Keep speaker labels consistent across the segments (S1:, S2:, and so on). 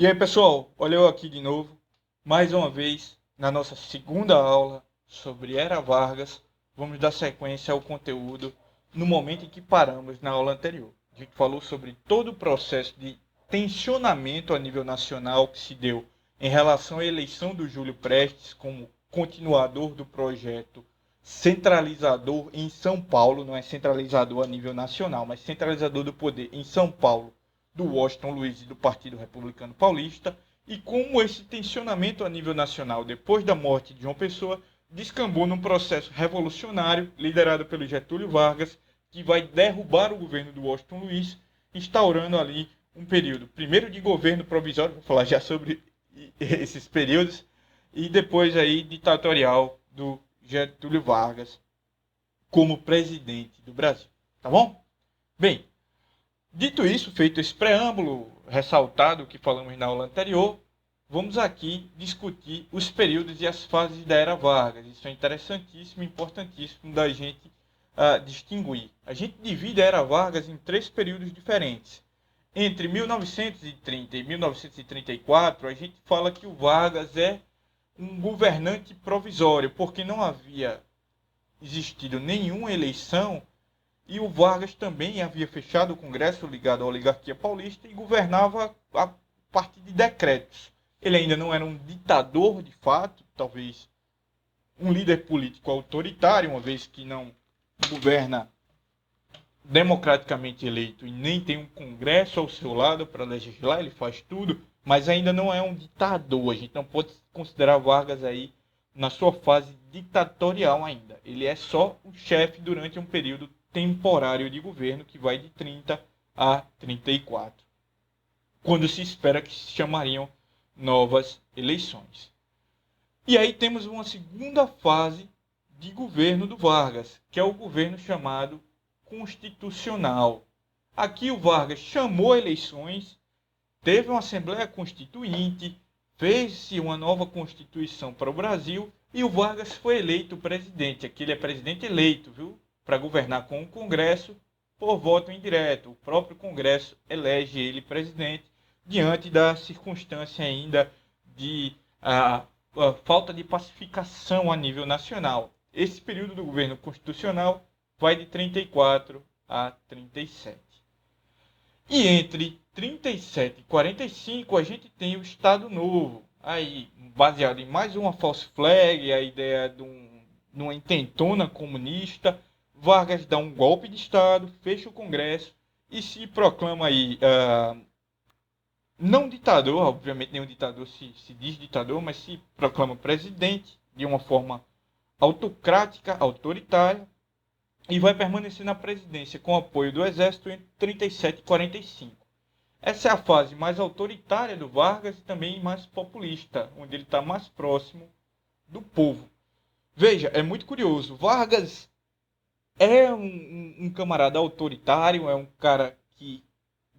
S1: E aí, pessoal, olha eu aqui de novo, mais uma vez, na nossa segunda aula sobre Era Vargas. Vamos dar sequência ao conteúdo no momento em que paramos na aula anterior. A gente falou sobre todo o processo de tensionamento a nível nacional que se deu em relação à eleição do Júlio Prestes como continuador do projeto centralizador em São Paulo, não é centralizador a nível nacional, mas centralizador do poder em São Paulo, do Washington Luiz e do Partido Republicano Paulista, e como esse tensionamento a nível nacional, depois da morte de João Pessoa, descambou num processo revolucionário liderado pelo Getúlio Vargas, que vai derrubar o governo do Washington Luiz, instaurando ali um período, primeiro de governo provisório, vou falar já sobre esses períodos, e depois aí ditatorial do Getúlio Vargas como presidente do Brasil. Tá bom? Bem, dito isso, feito esse preâmbulo, ressaltado o que falamos na aula anterior, vamos aqui discutir os períodos e as fases da Era Vargas. Isso é interessantíssimo, importantíssimo da gente distinguir. A gente divide a Era Vargas em três períodos diferentes. Entre 1930 e 1934, a gente fala que o Vargas é um governante provisório, porque não havia existido nenhuma eleição e o Vargas também havia fechado o Congresso ligado à oligarquia paulista e governava a partir de decretos. Ele ainda não era um ditador de fato, talvez um líder político autoritário, uma vez que não governa democraticamente eleito e nem tem um Congresso ao seu lado para legislar, ele faz tudo, mas ainda não é um ditador. A gente não pode considerar Vargas aí na sua fase ditatorial ainda. Ele é só o chefe durante um período temporário de governo que vai de 30 a 34, quando se espera que se chamariam novas eleições. E aí temos uma segunda fase de governo do Vargas, que é o governo chamado constitucional. Aqui o Vargas chamou eleições, teve uma Assembleia Constituinte, fez-se uma nova Constituição para o Brasil e o Vargas foi eleito presidente. Aqui ele é presidente eleito, viu? Para governar com o Congresso por voto indireto. O próprio Congresso elege ele presidente diante da circunstância ainda de a falta de pacificação a nível nacional. Esse período do governo constitucional vai de 34 a 37. E entre 37 e 45 a gente tem o Estado Novo, aí baseado em mais uma false flag, a ideia de uma intentona comunista. Vargas dá um golpe de Estado, fecha o Congresso e se proclama aí, não ditador, obviamente nenhum ditador se diz ditador, mas se proclama presidente de uma forma autocrática, autoritária, e vai permanecer na presidência com apoio do Exército entre 37 e 45. Essa é a fase mais autoritária do Vargas e também mais populista, onde ele está mais próximo do povo. Veja, é muito curioso. Vargas é um camarada autoritário, é um cara que,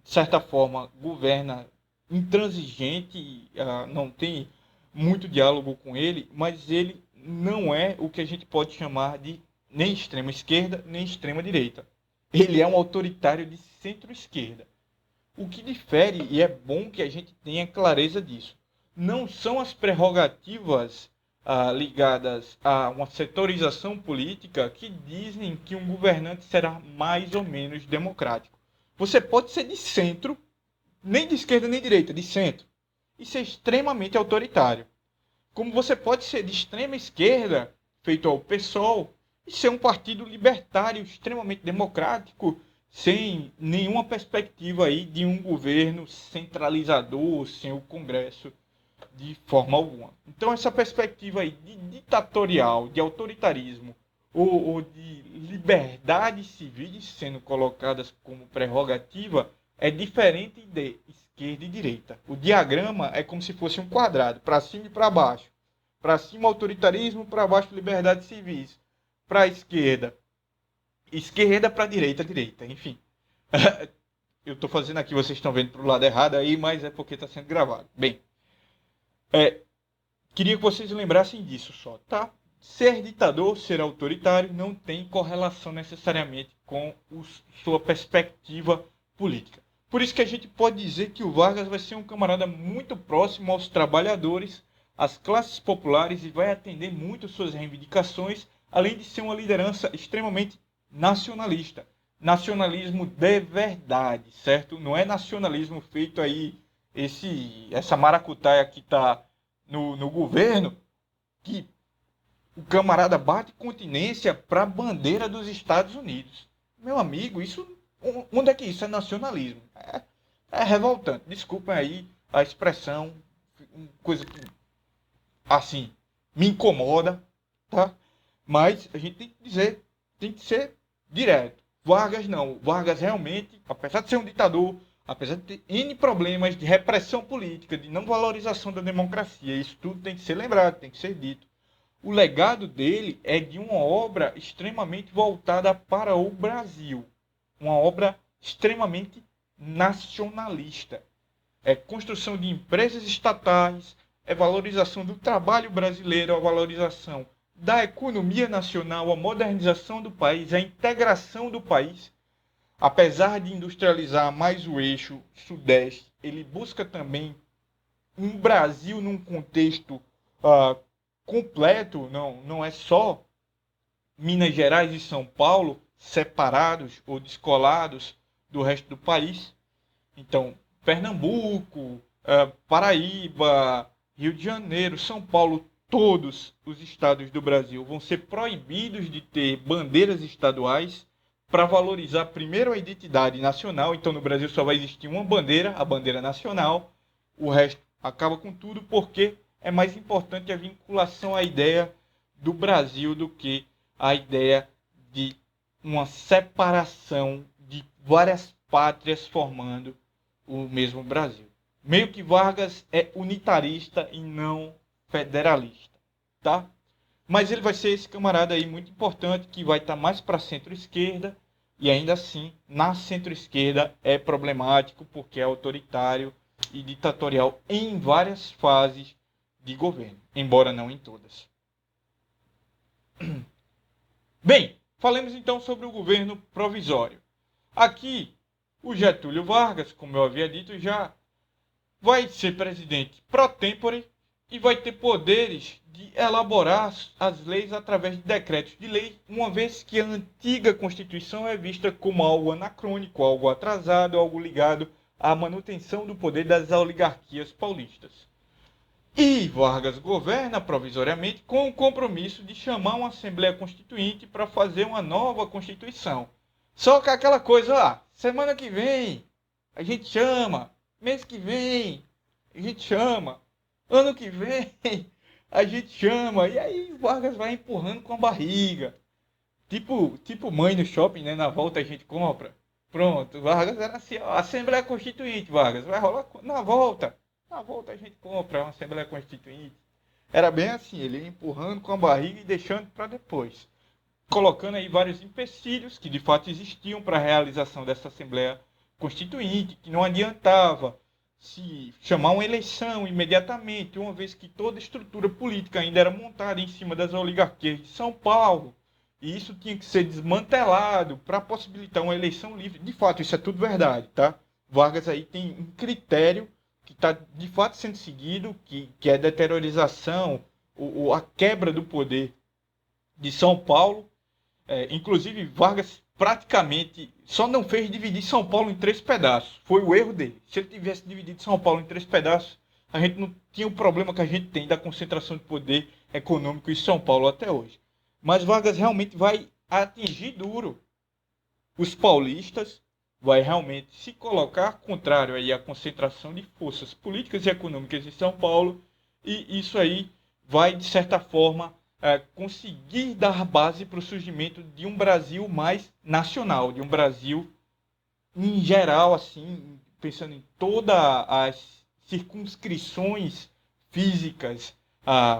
S1: de certa forma, governa intransigente, não tem muito diálogo com ele, mas ele não é o que a gente pode chamar de nem extrema esquerda, nem extrema direita. Ele é um autoritário de centro-esquerda. O que difere, e é bom que a gente tenha clareza disso, não são as prerrogativas ligadas a uma setorização política que dizem que um governante será mais ou menos democrático. Você pode ser de centro, nem de esquerda nem de direita, de centro, e ser extremamente autoritário. Como você pode ser de extrema esquerda, feito ao PSOL, e ser um partido libertário extremamente democrático, sem nenhuma perspectiva aí de um governo centralizador, sem o Congresso de forma alguma. Então essa perspectiva aí de ditatorial, de autoritarismo ou de liberdades civis sendo colocadas como prerrogativa é diferente de esquerda e direita. O diagrama é como se fosse um quadrado, para cima e para baixo. Para cima autoritarismo, para baixo liberdades civis. Para a esquerda, esquerda, para a direita, direita, enfim. Eu estou fazendo aqui, vocês estão vendo para o lado errado aí, mas é porque está sendo gravado. Bem, queria que vocês lembrassem disso só, tá? Ser ditador, ser autoritário, não tem correlação necessariamente com sua perspectiva política. Por isso que a gente pode dizer que o Vargas vai ser um camarada muito próximo aos trabalhadores, às classes populares, e vai atender muito suas reivindicações, além de ser uma liderança extremamente nacionalista. Nacionalismo de verdade, certo? Não é nacionalismo feito aí, essa maracutaia que está no governo, que o camarada bate continência para a bandeira dos Estados Unidos. Meu amigo, isso onde é que isso é nacionalismo? É revoltante. Desculpem aí a expressão, coisa que assim me incomoda, tá? Mas a gente tem que dizer, tem que ser direto. Vargas não. Vargas realmente, apesar de ser um ditador, apesar de ter N problemas de repressão política, de não valorização da democracia, isso tudo tem que ser lembrado, tem que ser dito. O legado dele é de uma obra extremamente voltada para o Brasil. Uma obra extremamente nacionalista. É construção de empresas estatais, é valorização do trabalho brasileiro, a valorização da economia nacional, a modernização do país, a integração do país. Apesar de industrializar mais o eixo sudeste, ele busca também um Brasil num contexto completo, não é só Minas Gerais e São Paulo separados ou descolados do resto do país. Então, Pernambuco, Paraíba, Rio de Janeiro, São Paulo, todos os estados do Brasil vão ser proibidos de ter bandeiras estaduais para valorizar primeiro a identidade nacional. Então, no Brasil só vai existir uma bandeira, a bandeira nacional. O resto acaba com tudo porque é mais importante a vinculação à ideia do Brasil do que a ideia de uma separação de várias pátrias formando o mesmo Brasil. Meio que Vargas é unitarista e não federalista, tá? Mas ele vai ser esse camarada aí muito importante que vai estar mais para centro-esquerda e ainda assim na centro-esquerda é problemático porque é autoritário e ditatorial em várias fases de governo, embora não em todas. Bem, falemos então sobre o governo provisório. Aqui, o Getúlio Vargas, como eu havia dito, já vai ser presidente pro tempore e vai ter poderes de elaborar as leis através de decretos de lei, uma vez que a antiga Constituição é vista como algo anacrônico, algo atrasado, algo ligado à manutenção do poder das oligarquias paulistas. E Vargas governa provisoriamente com o compromisso de chamar uma Assembleia Constituinte para fazer uma nova Constituição. Só que aquela coisa lá, semana que vem a gente chama, mês que vem a gente chama, ano que vem a gente chama, e aí Vargas vai empurrando com a barriga. Tipo mãe no shopping, né? Na volta a gente compra. Pronto, Vargas era assim, ó, Assembleia Constituinte, Vargas, vai rolar na volta. Na volta a gente compra uma Assembleia Constituinte. Era bem assim, ele ia empurrando com a barriga e deixando para depois. Colocando aí vários empecilhos que de fato existiam para a realização dessa Assembleia Constituinte, que não adiantava se chamar uma eleição imediatamente, uma vez que toda a estrutura política ainda era montada em cima das oligarquias de São Paulo, e isso tinha que ser desmantelado para possibilitar uma eleição livre. De fato, isso é tudo verdade, tá? Vargas aí tem um critério que está de fato sendo seguido, que é a deteriorização, a quebra do poder de São Paulo. Inclusive, Vargas praticamente só não fez dividir São Paulo em 3 pedaços. Foi o erro dele. Se ele tivesse dividido São Paulo em 3 pedaços, a gente não tinha o problema que a gente tem da concentração de poder econômico em São Paulo até hoje. Mas Vargas realmente vai atingir duro os paulistas, vai realmente se colocar contrário aí à concentração de forças políticas e econômicas em São Paulo, e isso aí vai, de certa forma, conseguir dar base para o surgimento de um Brasil mais nacional, de um Brasil em geral, assim, pensando em todas as circunscrições físicas,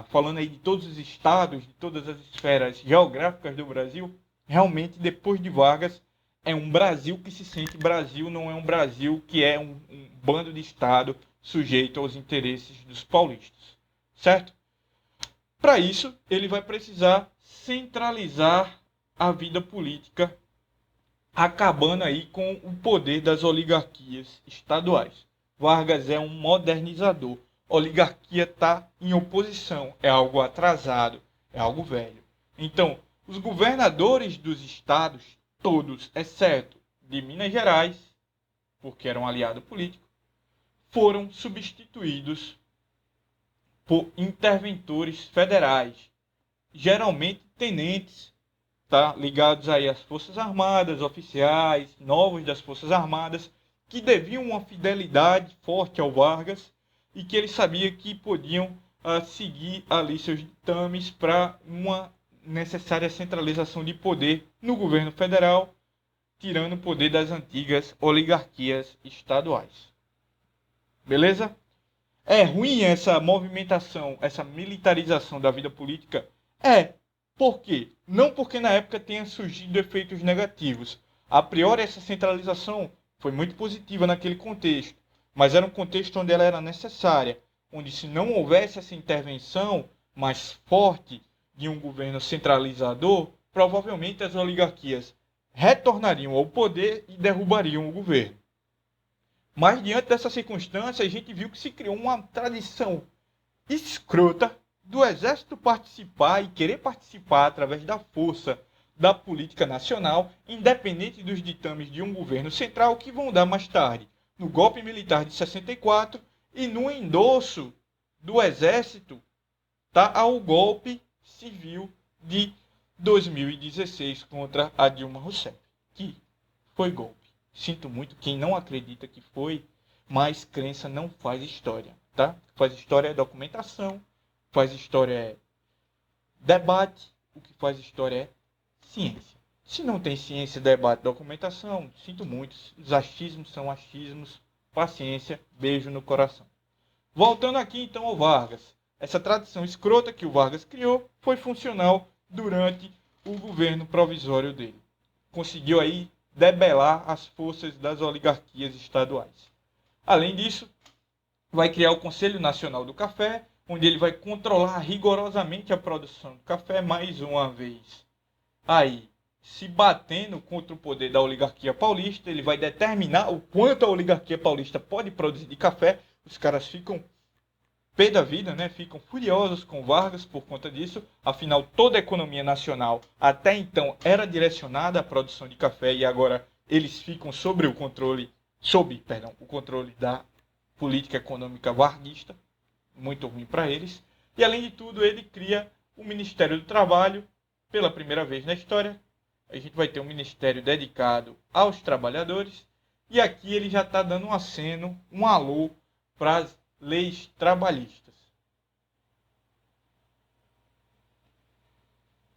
S1: falando aí de todos os estados, de todas as esferas geográficas do Brasil, realmente, depois de Vargas, é um Brasil que se sente Brasil, não é um Brasil que é um bando de estado sujeito aos interesses dos paulistas, certo? Para isso, ele vai precisar centralizar a vida política acabando aí com o poder das oligarquias estaduais. Vargas é um modernizador. Oligarquia está em oposição, é algo atrasado, é algo velho. Então, os governadores dos estados, todos, exceto de Minas Gerais, porque era um aliado político, foram substituídos por interventores federais, geralmente tenentes, tá, ligados aí às Forças Armadas, oficiais, novos das Forças Armadas, que deviam uma fidelidade forte ao Vargas e que ele sabia que podiam seguir ali seus ditames para uma necessária centralização de poder no governo federal, tirando o poder das antigas oligarquias estaduais. Beleza? É ruim essa movimentação, essa militarização da vida política? É. Por quê? Não porque na época tenha surgido efeitos negativos. A priori, essa centralização foi muito positiva naquele contexto, mas era um contexto onde ela era necessária, onde se não houvesse essa intervenção mais forte de um governo centralizador, provavelmente as oligarquias retornariam ao poder e derrubariam o governo. Mas diante dessa circunstância, a gente viu que se criou uma tradição escrota do exército participar e querer participar através da força da política nacional, independente dos ditames de um governo central que vão dar mais tarde no golpe militar de 64 e no endosso do exército, tá, ao golpe civil de 2016 contra a Dilma Rousseff, que foi golpe. Sinto muito quem não acredita que foi, mas crença não faz história, tá? Faz história é documentação, faz história é debate, o que faz história é ciência. Se não tem ciência, debate, documentação, sinto muito, os achismos são achismos, paciência, beijo no coração. Voltando aqui então ao Vargas. Essa tradição escrota que o Vargas criou foi funcional durante o governo provisório dele. Conseguiu aí debelar as forças das oligarquias estaduais. Além disso, vai criar o Conselho Nacional do Café, onde ele vai controlar rigorosamente a produção do café, mais uma vez. Aí, se batendo contra o poder da oligarquia paulista, ele vai determinar o quanto a oligarquia paulista pode produzir de café. Os caras ficam pé da vida, né? Ficam furiosos com Vargas por conta disso. Afinal, toda a economia nacional até então era direcionada à produção de café e agora eles ficam sob o controle da política econômica varguista, muito ruim para eles. E além de tudo, ele cria o Ministério do Trabalho, pela primeira vez na história. A gente vai ter um ministério dedicado aos trabalhadores. E aqui ele já está dando um aceno, um alô para as leis trabalhistas.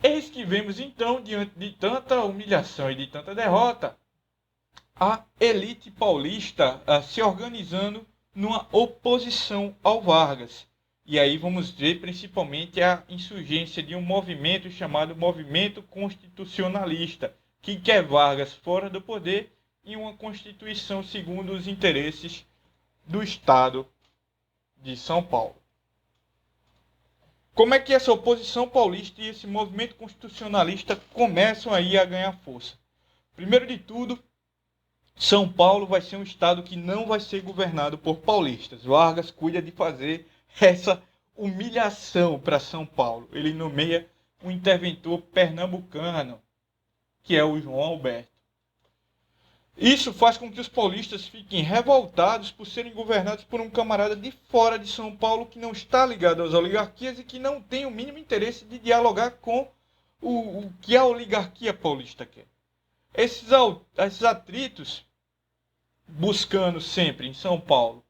S1: Eis que vemos então, diante de tanta humilhação e de tanta derrota, a elite paulista se organizando numa oposição ao Vargas. E aí vamos ver principalmente a insurgência de um movimento chamado Movimento Constitucionalista, que quer Vargas fora do poder e uma Constituição segundo os interesses do Estado de São Paulo. Como é que essa oposição paulista e esse movimento constitucionalista começam aí a ganhar força? Primeiro de tudo, São Paulo vai ser um estado que não vai ser governado por paulistas. Vargas cuida de fazer essa humilhação para São Paulo. Ele nomeia um interventor pernambucano, que é o João Alberto. Isso faz com que os paulistas fiquem revoltados por serem governados por um camarada de fora de São Paulo que não está ligado às oligarquias e que não tem o mínimo interesse de dialogar com o que a oligarquia paulista quer. Esses atritos, buscando sempre em São Paulo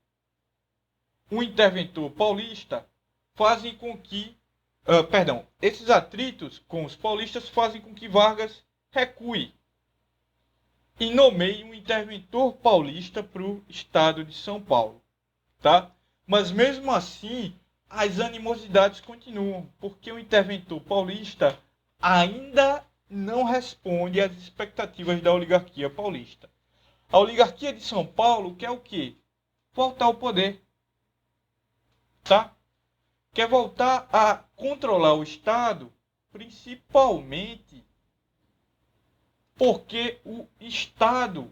S1: um interventor paulista, fazem com que... esses atritos com os paulistas fazem com que Vargas recue e nomeie um interventor paulista para o estado de São Paulo, tá? Mas mesmo assim, as animosidades continuam, porque o interventor paulista ainda não responde às expectativas da oligarquia paulista. A oligarquia de São Paulo quer o quê? Voltar ao poder, tá? Quer voltar a controlar o estado, principalmente porque o Estado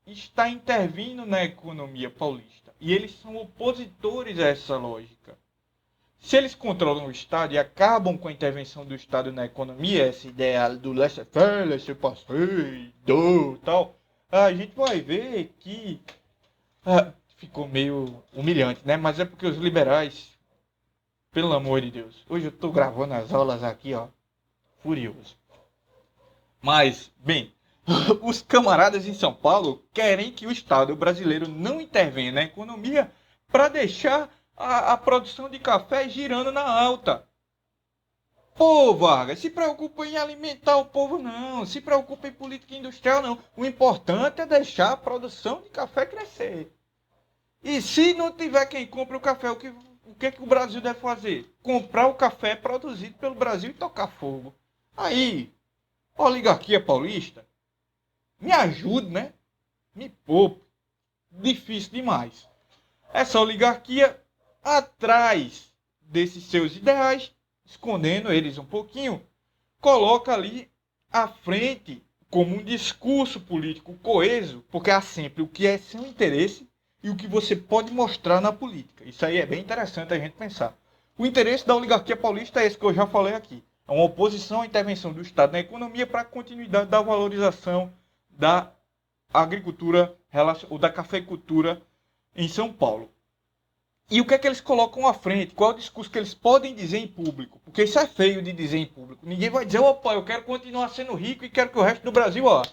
S1: está intervindo na economia paulista e eles são opositores a essa lógica. Se eles controlam o Estado e acabam com a intervenção do Estado na economia, essa ideia do laissez-faire, laissez-passer, do tal, a gente vai ver que ficou meio humilhante, né? Mas é porque os liberais, pelo amor de Deus, hoje eu estou gravando as aulas aqui, ó, furioso. Mas, bem, os camaradas em São Paulo querem que o Estado brasileiro não intervenha na economia para deixar a produção de café girando na alta. Pô, Vargas, se preocupa em alimentar o povo, não. Se preocupa em política industrial, não. O importante é deixar a produção de café crescer. E se não tiver quem compre o café, o que é que o Brasil deve fazer? Comprar o café produzido pelo Brasil e tocar fogo. Aí, oligarquia paulista, me ajude, né? Me poupe. Difícil demais. Essa oligarquia, atrás desses seus ideais, escondendo eles um pouquinho, coloca ali à frente como um discurso político coeso, porque há sempre o que é seu interesse e o que você pode mostrar na política. Isso aí é bem interessante a gente pensar. O interesse da oligarquia paulista é esse que eu já falei aqui. É uma oposição à intervenção do Estado na economia para a continuidade da valorização da agricultura ou da cafeicultura em São Paulo. E o que é que eles colocam à frente? Qual é o discurso que eles podem dizer em público? Porque isso é feio de dizer em público. Ninguém vai dizer, opa, eu quero continuar sendo rico e quero que o resto do Brasil, ó.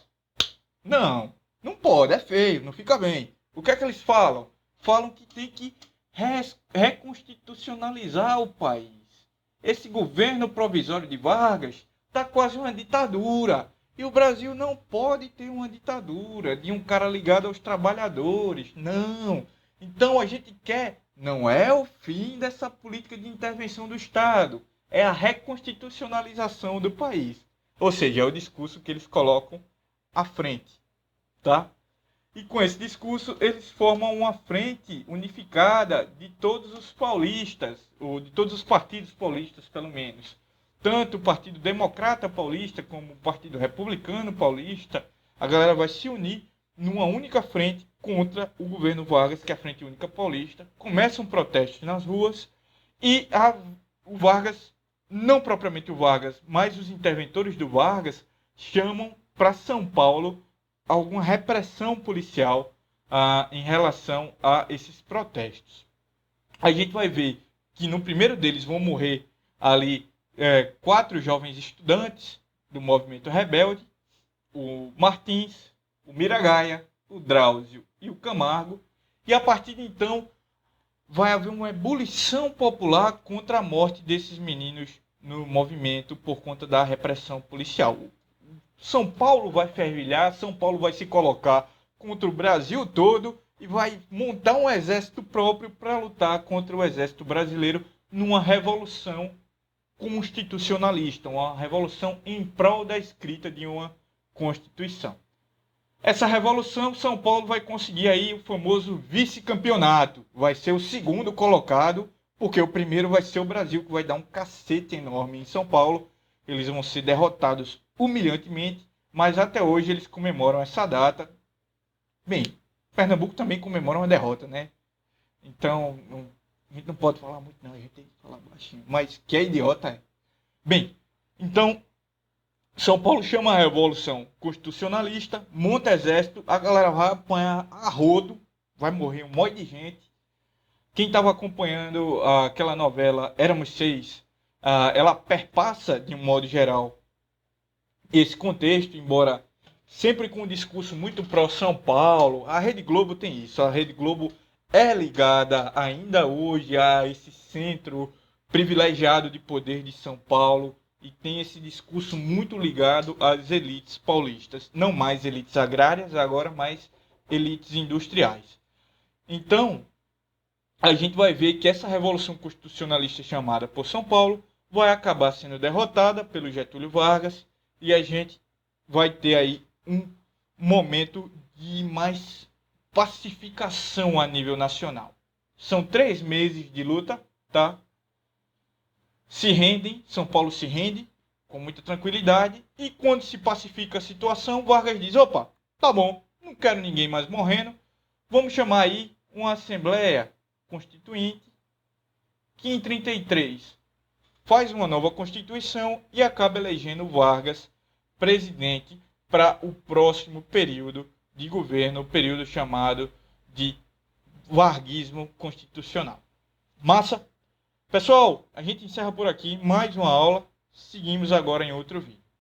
S1: Não, não pode, é feio, não fica bem. O que é que eles falam? Falam que tem que reconstitucionalizar o país. Esse governo provisório de Vargas está quase uma ditadura. E o Brasil não pode ter uma ditadura de um cara ligado aos trabalhadores. Não. Então a gente quer, não é o fim dessa política de intervenção do Estado, é a reconstitucionalização do país. Ou seja, é o discurso que eles colocam à frente, tá? E com esse discurso eles formam uma frente unificada de todos os paulistas, ou de todos os partidos paulistas, pelo menos. Tanto o Partido Democrata Paulista como o Partido Republicano Paulista, a galera vai se unir numa única frente contra o governo Vargas, que é a Frente Única Paulista. Começam protestos nas ruas e o Vargas, não propriamente o Vargas, mas os interventores do Vargas, chamam para São Paulo alguma repressão policial em relação a esses protestos. A gente vai ver que no primeiro deles vão morrer ali 4 jovens estudantes do movimento rebelde, o Martins, o Miragaia, o Drauzio e o Camargo, e a partir de então vai haver uma ebulição popular contra a morte desses meninos no movimento por conta da repressão policial. São Paulo vai fervilhar, São Paulo vai se colocar contra o Brasil todo e vai montar um exército próprio para lutar contra o exército brasileiro numa revolução constitucionalista, uma revolução em prol da escrita de uma Constituição. Essa revolução, São Paulo vai conseguir aí o famoso vice-campeonato. Vai ser o segundo colocado, porque o primeiro vai ser o Brasil, que vai dar um cacete enorme em São Paulo. Eles vão ser derrotados humilhantemente, mas até hoje eles comemoram essa data. Bem, Pernambuco também comemora uma derrota, né? Então, a gente não pode falar muito não, a gente tem que falar baixinho. Mas que é idiota é. Bem, então, São Paulo chama a revolução constitucionalista, monta exército, a galera vai apanhar a rodo, vai morrer um monte de gente. Quem estava acompanhando aquela novela Éramos Seis, ela perpassa, de um modo geral, esse contexto, embora sempre com um discurso muito pró-São Paulo. A Rede Globo tem isso, a Rede Globo é ligada ainda hoje a esse centro privilegiado de poder de São Paulo e tem esse discurso muito ligado às elites paulistas. Não mais elites agrárias, agora mais elites industriais. Então, a gente vai ver que essa revolução constitucionalista chamada por São Paulo vai acabar sendo derrotada pelo Getúlio Vargas e a gente vai ter aí um momento de mais pacificação a nível nacional. São 3 meses de luta, tá? Se rendem, São Paulo se rende, com muita tranquilidade, e quando se pacifica a situação, Vargas diz, opa, tá bom, não quero ninguém mais morrendo, vamos chamar aí uma Assembleia Constituinte, que em 33 faz uma nova Constituição e acaba elegendo Vargas presidente para o próximo período de governo, o período chamado de varguismo constitucional. Massa? Pessoal, a gente encerra por aqui mais uma aula. Seguimos agora em outro vídeo.